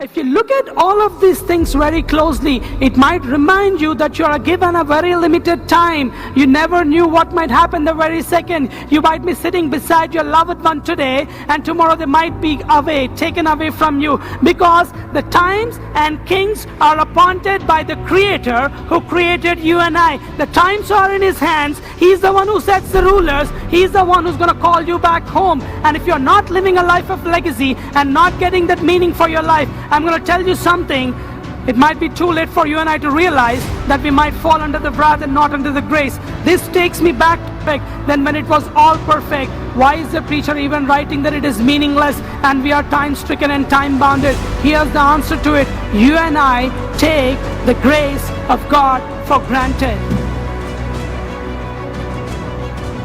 If you look at all of these things very closely, it might remind you that you are given a very limited time. You never knew what might happen the very second. You might be sitting beside your loved one today, and tomorrow they might be away, taken away from you. Because the times and kings are appointed by the Creator who created you and I. The times are in His hands. He's the one who sets the rulers. He's the one who's going to call you back home. And if you're not living a life of legacy and not getting that meaning for your life, I'm going to tell you something. It might be too late for you and I to realize that we might fall under the wrath and not under the grace. This takes me back to then when it was all perfect. Why is the preacher even writing that it is meaningless and we are time stricken and time bounded? Here's the answer to it. You and I take the grace of God for granted.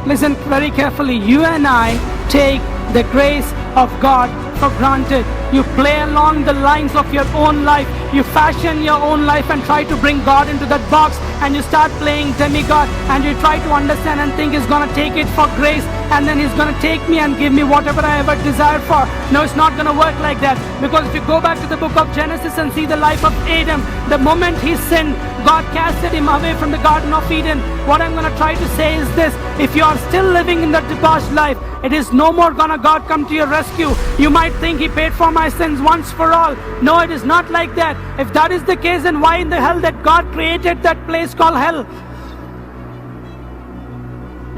Listen very carefully. You and I take the grace of God for granted. You play along the lines of your own life. You fashion your own life and try to bring God into that box, and you start playing demigod, and you try to understand and think He's going to take it for grace, and then He's going to take me and give me whatever I ever desire for. No, it's not going to work like that. Because if you go back to the book of Genesis and see the life of Adam, the moment he sinned, God casted him away from the Garden of Eden. What I'm going to try to say is this: if you are still living in that debauched life, it is no more gonna God come to your rescue. You might think He paid for my sins once for all. No, it is not like that. If that is the case, then why in the hell that God created that place called hell?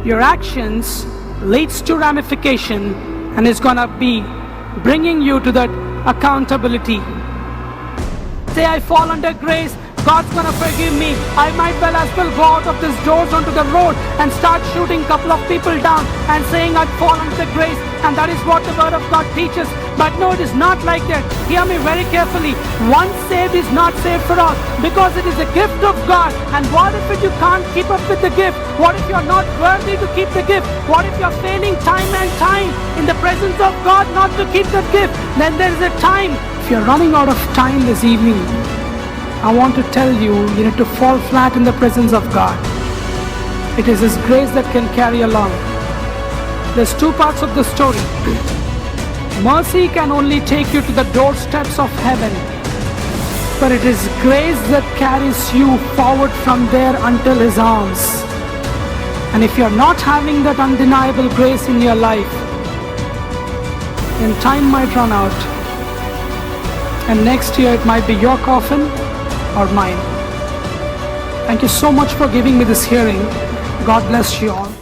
Your actions leads to ramification, and is gonna be bringing you to that accountability. Say I fall under grace, God's gonna forgive me. I might well as well go out of these doors onto the road and start shooting a couple of people down and saying I'd fall under the grace, and that is what the Word of God teaches. But no, it is not like that. Hear me very carefully. Once saved is not saved for all, because it is a gift of God. And what if you can't keep up with the gift? What if you're not worthy to keep the gift? What if you're failing time and time in the presence of God not to keep the gift? Then there is a time. If you're running out of time this evening, I want to tell you, you need to fall flat in the presence of God. It is His grace that can carry along. There's two parts of the story. Mercy can only take you to the doorsteps of heaven, but it is grace that carries you forward from there until His arms. And if you're not having that undeniable grace in your life, then time might run out, and next year it might be your coffin or mine. Thank you so much for giving me this hearing. God bless you all.